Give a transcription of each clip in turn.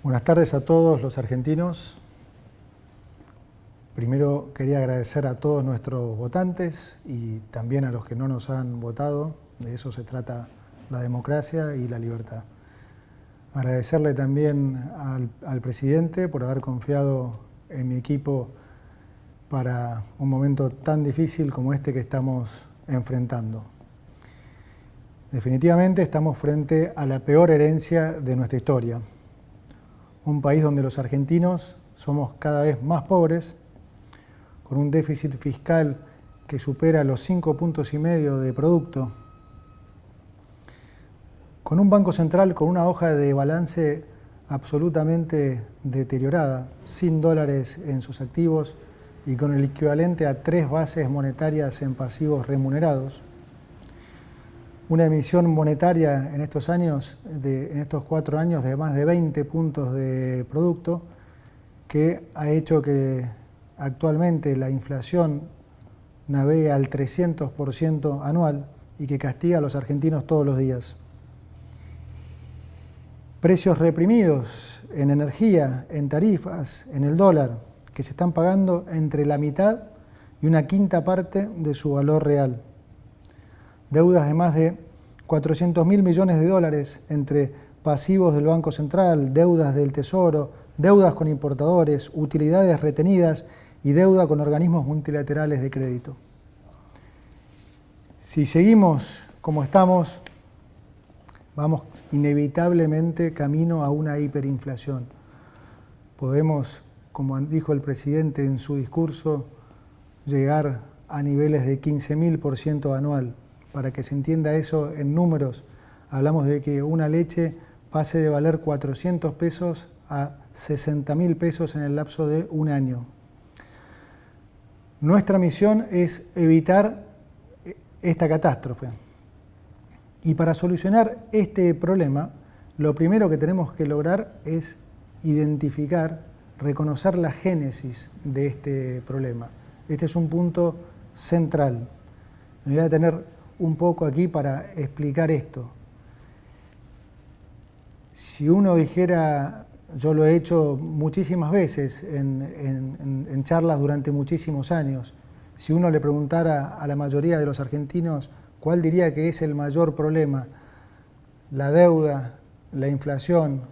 Buenas tardes a todos los argentinos. Primero quería agradecer a todos nuestros votantes y también a los que no nos han votado. De eso se trata la democracia y la libertad. Agradecerle también al presidente por haber confiado en mi equipo para un momento tan difícil como este que estamos enfrentando. Definitivamente estamos frente a la peor herencia de nuestra historia. Un país donde los argentinos somos cada vez más pobres, con un déficit fiscal que supera los 5,5 puntos de producto, con un Banco Central con una hoja de balance absolutamente deteriorada, sin dólares en sus activos y con el equivalente a 3 bases monetarias en pasivos remunerados. Una emisión monetaria en estos años, en estos 4 años, de más de 20 puntos de producto, que ha hecho que actualmente la inflación navegue al 300% anual y que castiga a los argentinos todos los días. Precios reprimidos en energía, en tarifas, en el dólar, que se están pagando entre la mitad y una quinta parte de su valor real. Deudas de más de 400.000 millones de dólares entre pasivos del Banco Central, deudas del Tesoro, deudas con importadores, utilidades retenidas y deuda con organismos multilaterales de crédito. Si seguimos como estamos, vamos inevitablemente camino a una hiperinflación. Podemos, como dijo el presidente en su discurso, llegar a niveles de 15.000% anual. Para que se entienda eso en números, hablamos de que una leche pase de valer 400 pesos a 60.000 pesos en el lapso de un año. Nuestra misión es evitar esta catástrofe. Y para solucionar este problema, lo primero que tenemos que lograr es identificar, reconocer la génesis de este problema. Este es un punto central. Me voy a detener un poco aquí para explicar esto. Si uno dijera, yo lo he hecho muchísimas veces en charlas durante muchísimos años, si uno le preguntara a la mayoría de los argentinos cuál diría que es el mayor problema, la deuda, la inflación,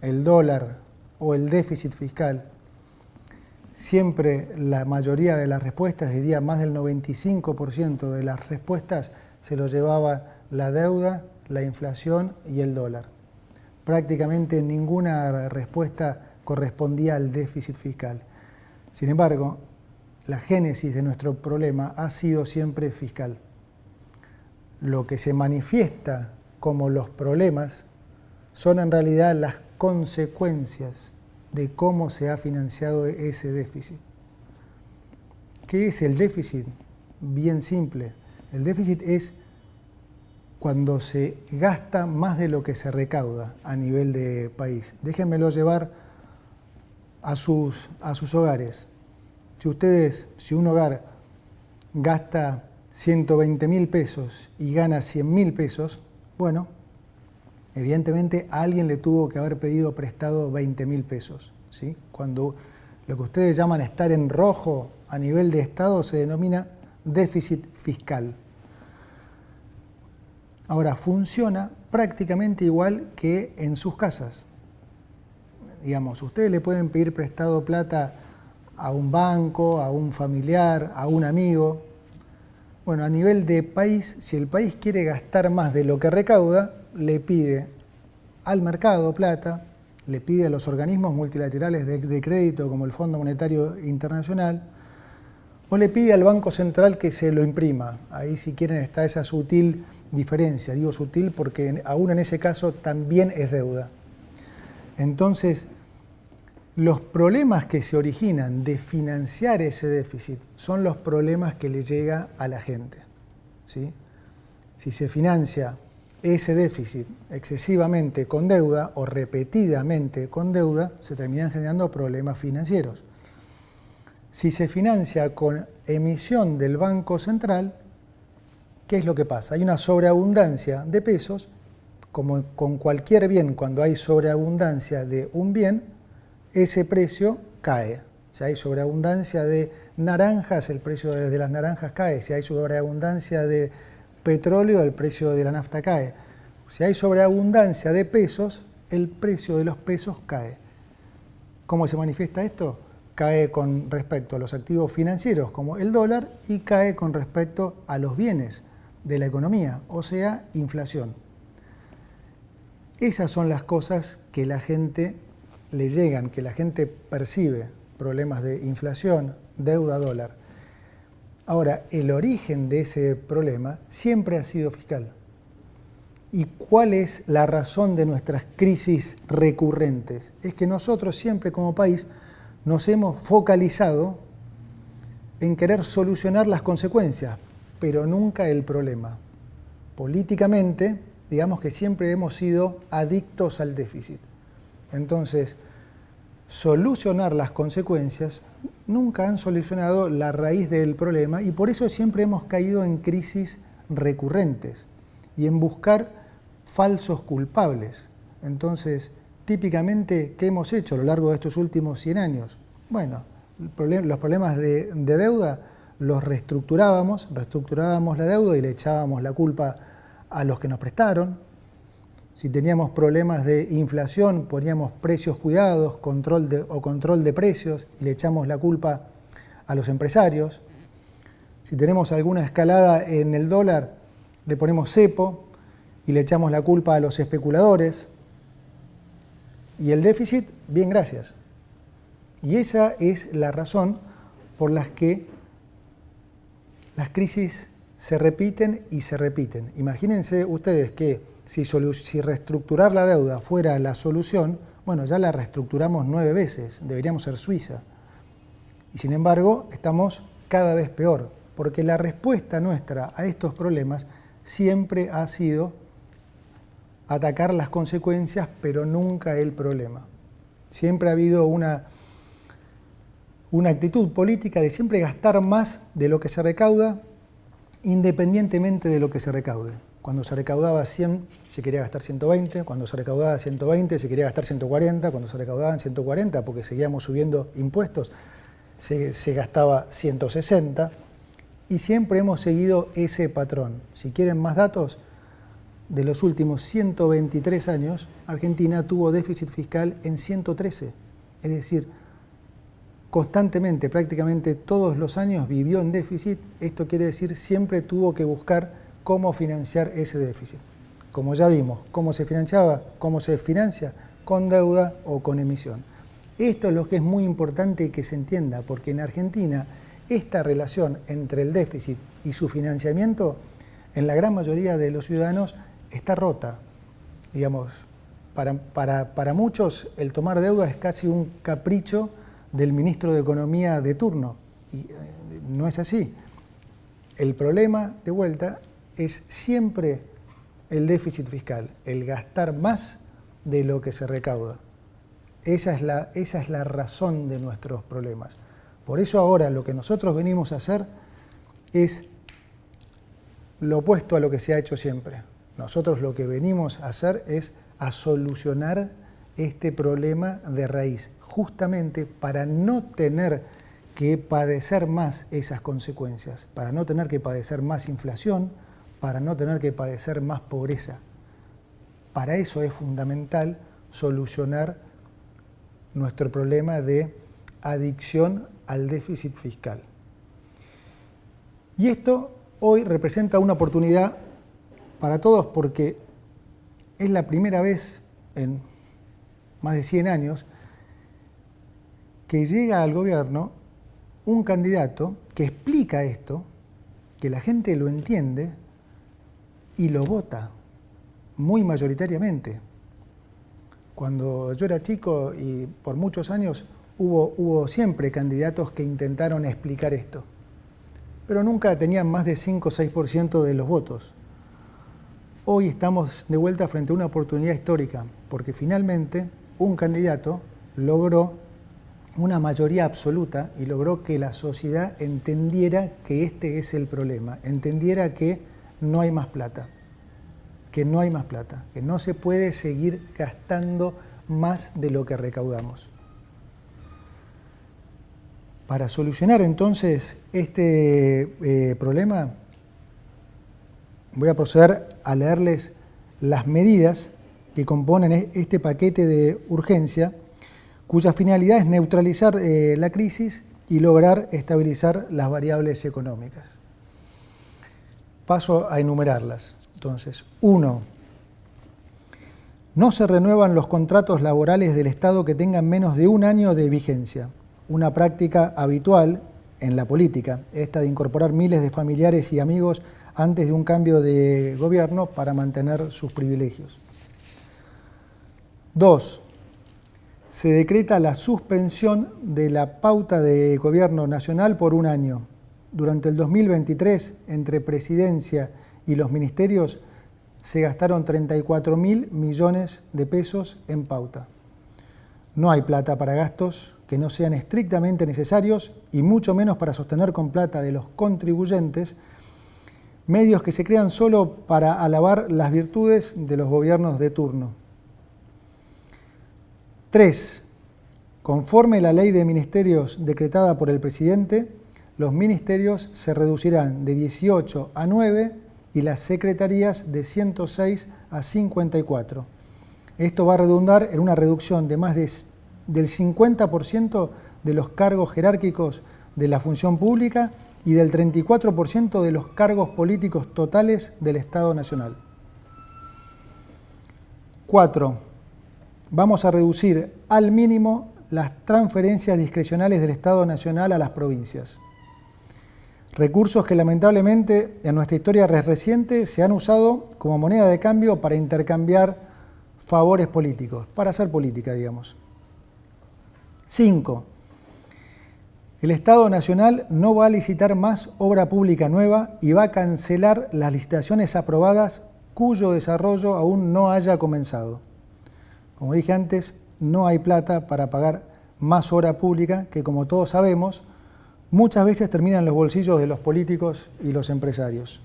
el dólar o el déficit fiscal, siempre la mayoría de las respuestas, diría más del 95% de las respuestas, se lo llevaba la deuda, la inflación y el dólar. Prácticamente ninguna respuesta correspondía al déficit fiscal. Sin embargo, la génesis de nuestro problema ha sido siempre fiscal. Lo que se manifiesta como los problemas son en realidad las consecuencias de cómo se ha financiado ese déficit. ¿Qué es el déficit? Bien simple. El déficit es cuando se gasta más de lo que se recauda a nivel de país. Déjenmelo llevar a sus hogares. Si un hogar gasta 120.000 pesos y gana 100.000 pesos, bueno, evidentemente a alguien le tuvo que haber pedido prestado 20.000 pesos. ¿Sí? Cuando lo que ustedes llaman estar en rojo a nivel de Estado se denomina déficit fiscal. Ahora, funciona prácticamente igual que en sus casas. Digamos, ustedes le pueden pedir prestado plata a un banco, a un familiar, a un amigo. Bueno, a nivel de país, si el país quiere gastar más de lo que recauda, le pide al mercado plata, le pide a los organismos multilaterales de crédito como el Fondo Monetario Internacional, o le pide al Banco Central que se lo imprima. Ahí, si quieren, está esa sutil diferencia. Digo sutil porque aún en ese caso también es deuda. Entonces, los problemas que se originan de financiar ese déficit son los problemas que le llega a la gente. ¿Sí? Si se financia ese déficit excesivamente con deuda o repetidamente con deuda, se terminan generando problemas financieros. Si se financia con emisión del Banco Central, ¿qué es lo que pasa? Hay una sobreabundancia de pesos como con cualquier bien, cuando hay sobreabundancia de un bien, ese precio cae. Si hay sobreabundancia de naranjas, el precio de las naranjas cae. Si hay sobreabundancia de petróleo, el precio de la nafta cae. Si hay sobreabundancia de pesos, el precio de los pesos cae. ¿Cómo se manifiesta esto? Cae con respecto a los activos financieros, como el dólar, y cae con respecto a los bienes de la economía, o sea, inflación. Esas son las cosas que la gente le llegan, que la gente percibe, problemas de inflación, deuda, dólar. Ahora, el origen de ese problema siempre ha sido fiscal. ¿Y cuál es la razón de nuestras crisis recurrentes? Es que nosotros siempre como país nos hemos focalizado en querer solucionar las consecuencias, pero nunca el problema. Políticamente, digamos que siempre hemos sido adictos al déficit. Entonces, solucionar las consecuencias nunca han solucionado la raíz del problema y por eso siempre hemos caído en crisis recurrentes y en buscar falsos culpables. Entonces, típicamente, ¿qué hemos hecho a lo largo de estos últimos 100 años? Bueno, los problemas de deuda los reestructurábamos la deuda y le echábamos la culpa a los que nos prestaron. Si teníamos problemas de inflación, poníamos precios cuidados, control de precios y le echamos la culpa a los empresarios. Si tenemos alguna escalada en el dólar, le ponemos cepo y le echamos la culpa a los especuladores. Y el déficit, bien, gracias. Y esa es la razón por la que las crisis se repiten y se repiten. Imagínense ustedes que si reestructurar la deuda fuera la solución, bueno, ya la reestructuramos 9 veces, deberíamos ser Suiza. Y sin embargo, estamos cada vez peor, porque la respuesta nuestra a estos problemas siempre ha sido atacar las consecuencias, pero nunca el problema. Siempre ha habido una actitud política de siempre gastar más de lo que se recauda, independientemente de lo que se recaude. Cuando se recaudaba 100, se quería gastar 120, cuando se recaudaba 120, se quería gastar 140, cuando se recaudaban 140, porque seguíamos subiendo impuestos, se gastaba 160, y siempre hemos seguido ese patrón. Si quieren más datos, de los últimos 123 años, Argentina tuvo déficit fiscal en 113, es decir, constantemente, prácticamente todos los años vivió en déficit. Esto quiere decir siempre tuvo que buscar cómo financiar ese déficit. Como ya vimos, cómo se financiaba, cómo se financia, con deuda o con emisión. Esto es lo que es muy importante que se entienda, porque en Argentina esta relación entre el déficit y su financiamiento, en la gran mayoría de los ciudadanos, está rota. Digamos, para muchos el tomar deuda es casi un capricho del ministro de Economía de turno, y no es así. El problema, de vuelta, es siempre el déficit fiscal, el gastar más de lo que se recauda. Esa es la razón de nuestros problemas. Por eso ahora lo que nosotros venimos a hacer es lo opuesto a lo que se ha hecho siempre. Nosotros lo que venimos a hacer es a solucionar este problema de raíz, justamente para no tener que padecer más esas consecuencias, para no tener que padecer más inflación, para no tener que padecer más pobreza. Para eso es fundamental solucionar nuestro problema de adicción al déficit fiscal. Y esto hoy representa una oportunidad para todos porque es la primera vez en más de 100 años que llega al gobierno un candidato que explica esto, que la gente lo entiende y lo vota muy mayoritariamente. Cuando yo era chico y por muchos años hubo siempre candidatos que intentaron explicar esto, pero nunca tenían más de 5 o 6% de los votos. Hoy estamos de vuelta frente a una oportunidad histórica, porque finalmente un candidato logró una mayoría absoluta y logró que la sociedad entendiera que este es el problema, entendiera que no hay más plata. que no hay más plata, que no se puede seguir gastando más de lo que recaudamos. Para solucionar entonces este problema, voy a proceder a leerles las medidas que componen este paquete de urgencia, cuya finalidad es neutralizar la crisis y lograr estabilizar las variables económicas. Paso a enumerarlas. Entonces, 1. No se renuevan los contratos laborales del Estado que tengan menos de un año de vigencia. Una práctica habitual en la política, esta de incorporar miles de familiares y amigos antes de un cambio de gobierno para mantener sus privilegios. 2. Se decreta la suspensión de la pauta de gobierno nacional por un año. Durante el 2023, entre Presidencia y los ministerios, se gastaron 34.000 millones de pesos en pauta. No hay plata para gastos que no sean estrictamente necesarios y mucho menos para sostener con plata de los contribuyentes medios que se crean solo para alabar las virtudes de los gobiernos de turno. 3. Conforme la ley de ministerios decretada por el presidente, los ministerios se reducirán de 18 a 9 y las secretarías de 106 a 54. Esto va a redundar en una reducción de más del 50% de los cargos jerárquicos de la función pública y del 34% de los cargos políticos totales del Estado Nacional. 4. Vamos a reducir al mínimo las transferencias discrecionales del Estado Nacional a las provincias. Recursos que lamentablemente en nuestra historia reciente se han usado como moneda de cambio para intercambiar favores políticos, para hacer política, digamos. 5. El Estado Nacional no va a licitar más obra pública nueva y va a cancelar las licitaciones aprobadas cuyo desarrollo aún no haya comenzado. Como dije antes, no hay plata para pagar más obra pública que, como todos sabemos, muchas veces termina en los bolsillos de los políticos y los empresarios.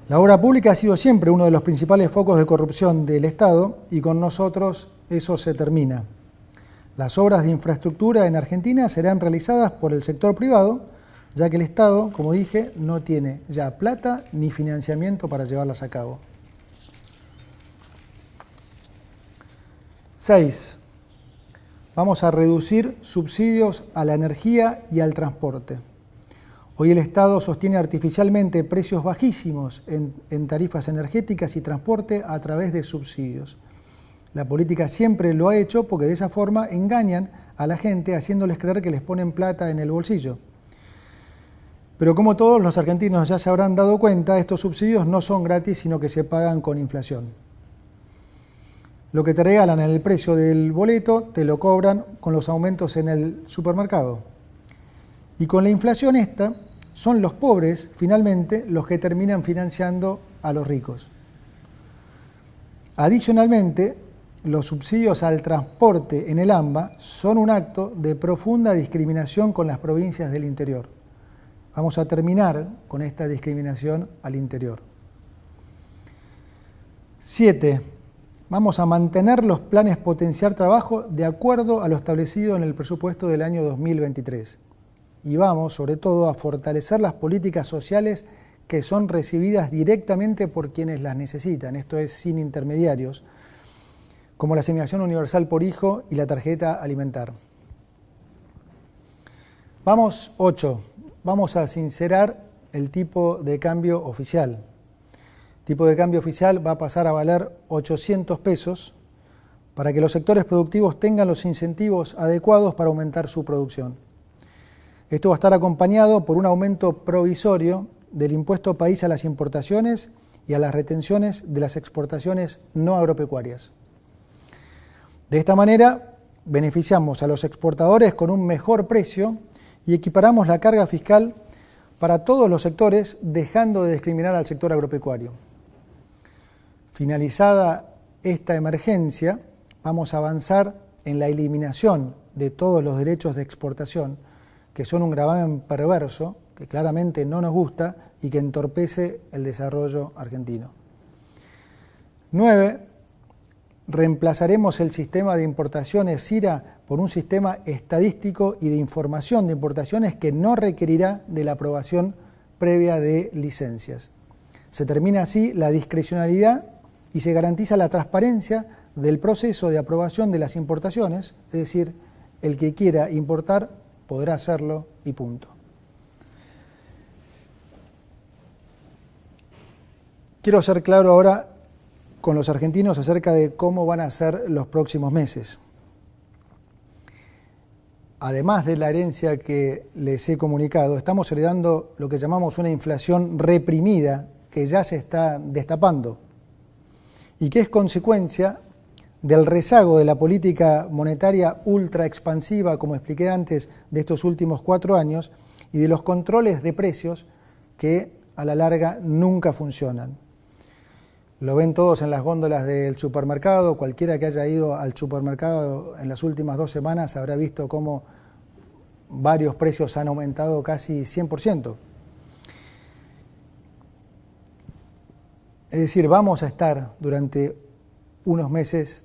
La obra pública ha sido siempre uno de los principales focos de corrupción del Estado y con nosotros eso se termina. Las obras de infraestructura en Argentina serán realizadas por el sector privado, ya que el Estado, como dije, no tiene ya plata ni financiamiento para llevarlas a cabo. 6. Vamos a reducir subsidios a la energía y al transporte. Hoy el Estado sostiene artificialmente precios bajísimos en tarifas energéticas y transporte a través de subsidios. La política siempre lo ha hecho porque de esa forma engañan a la gente haciéndoles creer que les ponen plata en el bolsillo. Pero como todos los argentinos ya se habrán dado cuenta, estos subsidios no son gratis, sino que se pagan con inflación. Lo que te regalan en el precio del boleto te lo cobran con los aumentos en el supermercado. Y con la inflación esta, son los pobres, finalmente, los que terminan financiando a los ricos. Adicionalmente, los subsidios al transporte en el AMBA son un acto de profunda discriminación con las provincias del interior. Vamos a terminar con esta discriminación al interior. 7. Vamos a mantener los planes potenciar trabajo de acuerdo a lo establecido en el presupuesto del año 2023. Y vamos, sobre todo, a fortalecer las políticas sociales que son recibidas directamente por quienes las necesitan, esto es, sin intermediarios, como la asignación universal por hijo y la tarjeta alimentar. 8. Vamos a sincerar el tipo de cambio oficial. El tipo de cambio oficial va a pasar a valer 800 pesos para que los sectores productivos tengan los incentivos adecuados para aumentar su producción. Esto va a estar acompañado por un aumento provisorio del impuesto país a las importaciones y a las retenciones de las exportaciones no agropecuarias. De esta manera, beneficiamos a los exportadores con un mejor precio y equiparamos la carga fiscal para todos los sectores, dejando de discriminar al sector agropecuario. Finalizada esta emergencia, vamos a avanzar en la eliminación de todos los derechos de exportación, que son un gravamen perverso, que claramente no nos gusta y que entorpece el desarrollo argentino. 9. Reemplazaremos el sistema de importaciones SIRA por un sistema estadístico y de información de importaciones que no requerirá de la aprobación previa de licencias. Se termina así la discrecionalidad y se garantiza la transparencia del proceso de aprobación de las importaciones, es decir, el que quiera importar podrá hacerlo y punto. Quiero ser claro ahora con los argentinos acerca de cómo van a ser los próximos meses. Además de la herencia que les he comunicado, estamos heredando lo que llamamos una inflación reprimida que ya se está destapando y que es consecuencia del rezago de la política monetaria ultra expansiva, como expliqué antes, de estos últimos 4 años y de los controles de precios que a la larga nunca funcionan. Lo ven todos en las góndolas del supermercado. Cualquiera que haya ido al supermercado en las últimas 2 semanas habrá visto cómo varios precios han aumentado casi 100%. Es decir, vamos a estar durante unos meses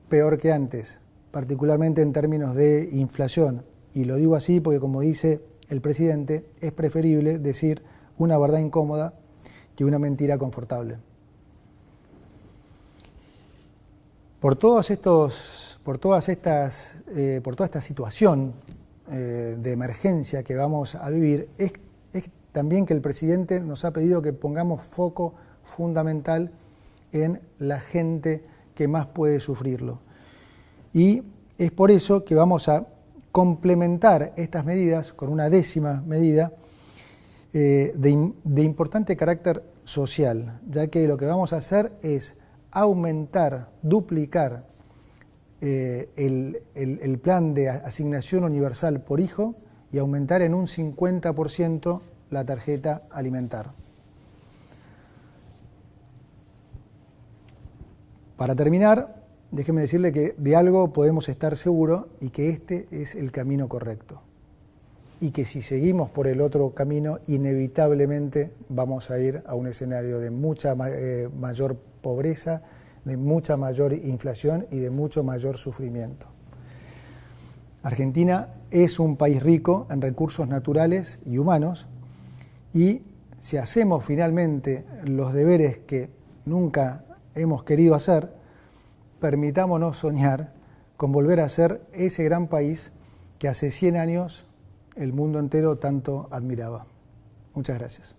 peor que antes, particularmente en términos de inflación. Y lo digo así porque, como dice el presidente, es preferible decir una verdad incómoda que una mentira confortable. Por toda esta situación de emergencia que vamos a vivir, es también que el presidente nos ha pedido que pongamos foco fundamental en la gente que más puede sufrirlo. Y es por eso que vamos a complementar estas medidas con una 10ª medida de importante carácter social, ya que lo que vamos a hacer es aumentar, duplicar el plan de asignación universal por hijo y aumentar en un 50% la tarjeta alimentar. Para terminar, déjeme decirle que de algo podemos estar seguros y que este es el camino correcto. Y que si seguimos por el otro camino, inevitablemente vamos a ir a un escenario de mucha mayor pobreza, de mucha mayor inflación y de mucho mayor sufrimiento. Argentina es un país rico en recursos naturales y humanos y si hacemos finalmente los deberes que nunca hemos querido hacer, permitámonos soñar con volver a ser ese gran país que hace 100 años el mundo entero tanto admiraba. Muchas gracias.